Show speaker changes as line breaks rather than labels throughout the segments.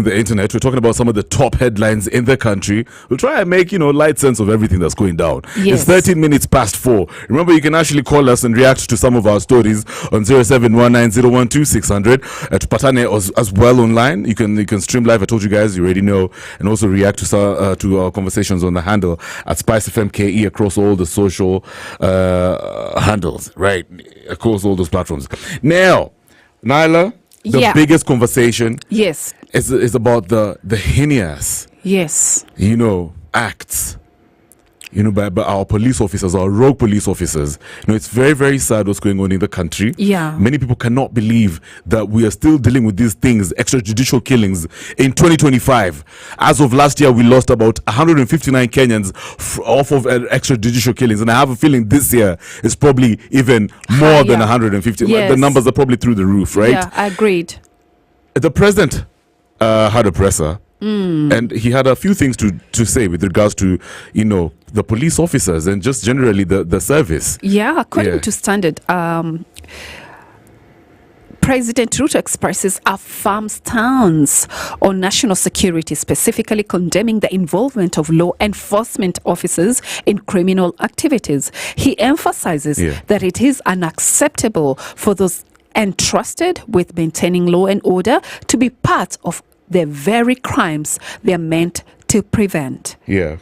using the internet. We're talking about some of the top headlines in the country. We'll try and make, light sense of everything that's going down.
Yes.
It's 13 minutes past 4. Remember, you can actually call us and react to some of our stories on 0719012600 at Patane as well online. You can stream live. I told you guys, you already know, and also react to our conversations on the handle at SpiceFM KE across all the social handles, right? Across all those platforms. Now, Naila, the biggest conversation is about the heinous acts by our police officers, our rogue police officers. It's very, very sad what's going on in the country. Many people cannot believe that we are still dealing with these things, extrajudicial killings in 2025. As of last year, we lost about 159 Kenyans off of extrajudicial killings, and I have a feeling this year is probably even more than 150. The numbers are probably through the roof, right?
Yeah, agreed.
The president had a presser. And he had a few things to say with regards to, the police officers and just generally the service.
Yeah, according to Standard, President Ruto expresses a firm stance on national security, specifically condemning the involvement of law enforcement officers in criminal activities. He emphasizes that it is unacceptable for those entrusted with maintaining law and order to be part of the very crimes they're meant to prevent.
Yeah.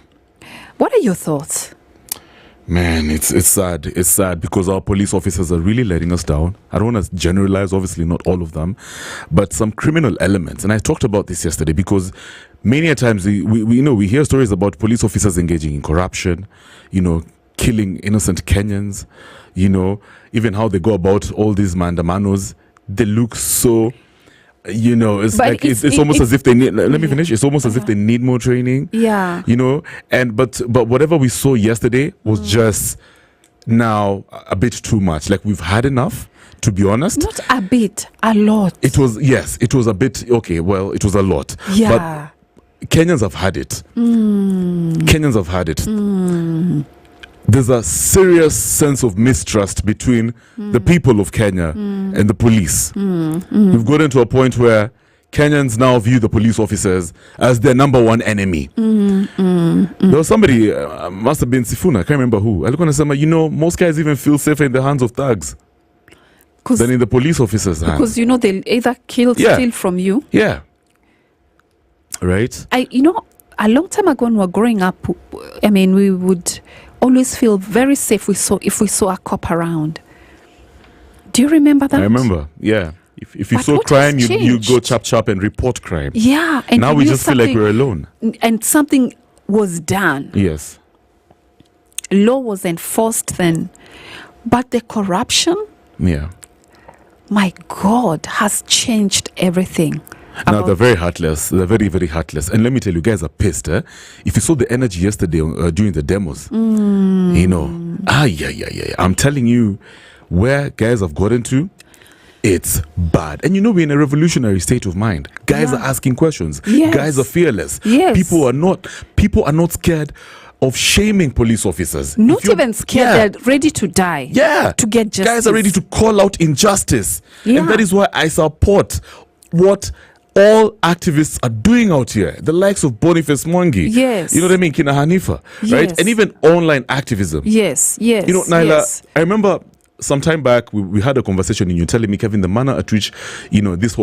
What are your thoughts?
Man, it's sad. It's sad because our police officers are really letting us down. I don't want to generalize, obviously not all of them, but some criminal elements. And I talked about this yesterday because many a times we hear stories about police officers engaging in corruption, killing innocent Kenyans, even how they go about all these mandamanos. They look so... it's almost as if they need. Let me finish. It's almost as if they need more training.
Yeah.
But whatever we saw yesterday was just now a bit too much. Like we've had enough, to be honest.
Not a bit, a lot.
It was a bit. Okay, well, it was a lot.
Yeah.
But Kenyans have had it. Kenyans have had it. There's a serious sense of mistrust between the people of Kenya and the police. We've gotten to a point where Kenyans now view the police officers as their number one enemy. There was somebody, must have been Sifuna, I can't remember who. I look on the summer, most guys even feel safer in the hands of thugs than in the police officers' hands.
Because, they'll either kill, steal from you.
Yeah. Right?
A long time ago when we were growing up, we would always feel very safe if we saw a cop around. Do you remember that?
I remember, yeah. If you saw crime, you go chap and report crime.
Yeah.
And now we just feel like we're alone.
And something was done.
Yes.
Law was enforced then. But the corruption, my God, has changed everything.
Now, they're very heartless. They're very, very heartless. And let me tell you, guys are pissed. If you saw the energy yesterday during the demos, I'm telling you, where guys have gotten to, it's bad. And we're in a revolutionary state of mind. Guys are asking questions.
Yes.
Guys are fearless.
Yes.
People are not scared of shaming police officers.
Not even scared. They're ready to die.
Yeah.
To get justice.
Guys are ready to call out injustice.
Yeah.
And that is why I support what all activists are doing out here, the likes of Boniface Mwangi,
yes,
you know what I mean, Kina Hanifa, right?
Yes.
And even online activism.
Yes.
Naila, I remember some time back we had a conversation and you telling me, Kevin, the manner at which this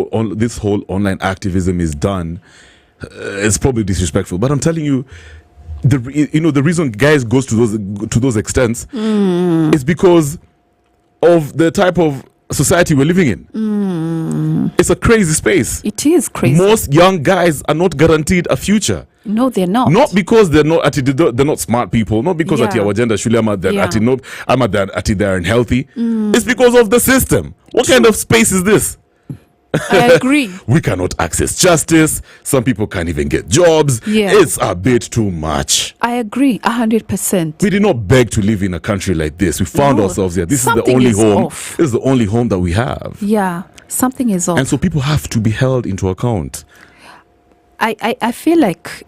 whole online activism is done is probably disrespectful. But I'm telling you, the reason guys goes to those extents is because of the type of society we're living in. It's a crazy space.
It is crazy.
Most young guys are not guaranteed a future.
No, they're not.
Not because they're not smart people. Not because at our agenda they're unhealthy. It's because of the system. What kind of space is this?
I agree.
We cannot access justice. Some people can't even get jobs.
Yeah.
It's a bit too much.
I agree 100%.
We did not beg to live in a country like this. We found ourselves here. This is the only home. This is the only home that we have.
Yeah, something is off.
And so people have to be held into account.
I feel like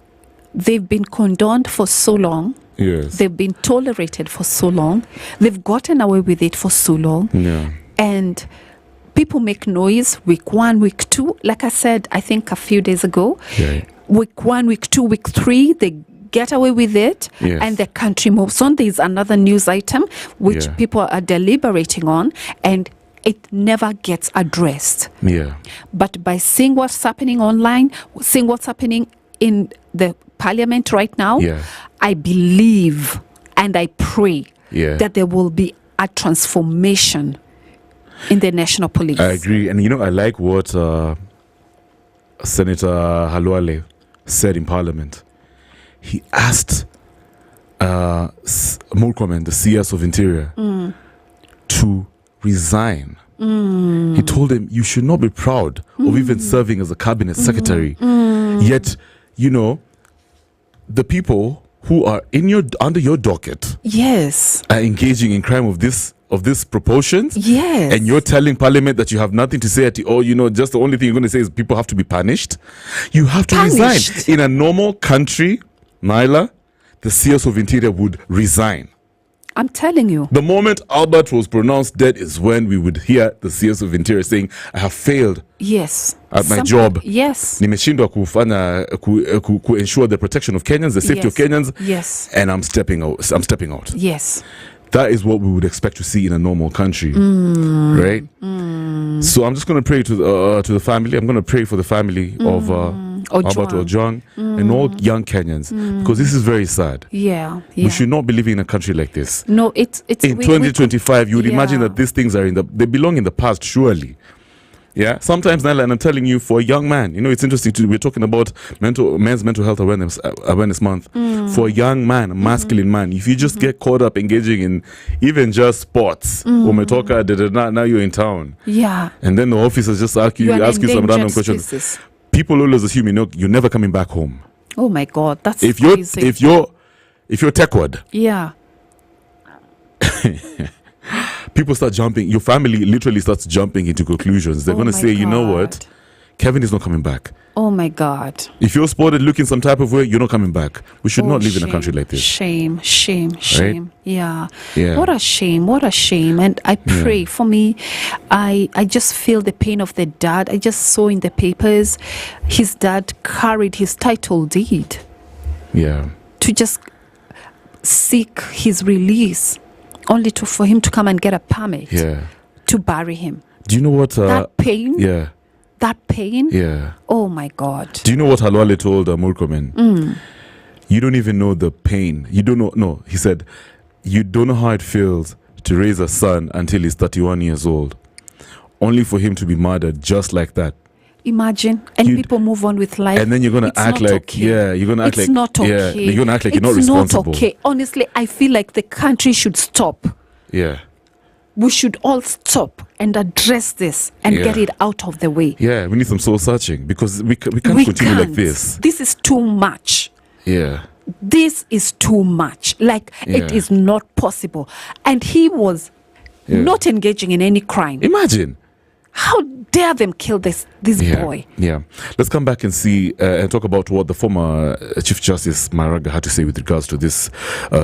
they've been condoned for so long.
Yes.
They've been tolerated for so long. They've gotten away with it for so long.
Yeah.
And people make noise week 1, week 2. Like I said, I think a few days ago, week 1, week 2, week 3, they get away with it, and the country moves on. There's another news item which people are deliberating on, and it never gets addressed. But by seeing what's happening online, seeing what's happening in the parliament right now, I believe and I pray that there will be a transformation in the national police.
I agree. And I like what Senator Halwale said in Parliament. He asked Murgor, the CS of Interior, to resign. He told him, you should not be proud of even serving as a cabinet secretary. Yet, the people who are under your docket are engaging in crime of this proportions, and you're telling Parliament that you have nothing to say at just the only thing you're going to say is people have to be punished. You have to resign. In a normal country, Naila, the CS of Interior would resign.
I'm telling you.
The moment Albert was pronounced dead is when we would hear the CS of Interior saying, I have failed at my job. Nimeshindwa kufanya ensure the protection of Kenyans, the safety of Kenyans. And I'm stepping out. That is what we would expect to see in a normal country. Right? So I'm just going to pray to the family. I'm going to pray for the family of Albert Ojwang and all young Kenyans, because this is very sad. We should not be living in a country like this.
No, it's
in 2025. You would imagine that these things they belong in the past, surely. Sometimes, Naila, and I'm telling you, for a young man, it's interesting too. We're talking about men's mental health awareness month. For a young man, a masculine man, if you just get caught up engaging in even just sports, now you're in town. And then the officers just ask you some random questions. People always assume you're never coming back home.
Oh my God, that's
if you're techward. People start jumping. Your family literally starts jumping into conclusions. They're going to say, you know what? Kevin is not coming back.
Oh my God.
If you're spotted looking some type of way, you're not coming back. We should not live in a country like this.
Shame. Right?
Yeah.
What a shame. And I pray for me. I just feel the pain of the dad. I just saw in the papers his dad carried his title deed. To just seek his release, only for him to come and get a permit to bury him.
Do you know what?
That pain? That pain? Oh my God.
Do you know what Halwale told Murgor? You don't even know the pain. You don't know. No, he said, you don't know how it feels to raise a son until he's 31 years old, only for him to be murdered just like that.
Imagine, and people move on with life,
and then you're gonna act like you're gonna act like
it's not okay.
You're gonna act like you're not responsible.
It's not okay. Honestly, I feel like the country should stop. We should all stop and address this and get it out of the way.
We need some soul searching, because we can't continue like this.
This is too much. This is too much. It is not possible. And he was not engaging in any crime.
Imagine.
How dare them kill this boy?
Let's come back and see and talk about what the former Chief Justice Maraga had to say with regards to this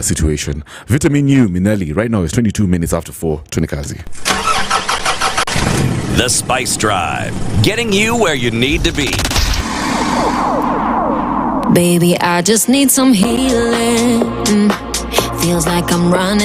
situation. Vitamin U, Minelli. Right now it's 22 minutes after 4. Tunikazi.
The Spice Drive, getting you where you need to be.
Baby, I just need some healing. Feels like I'm running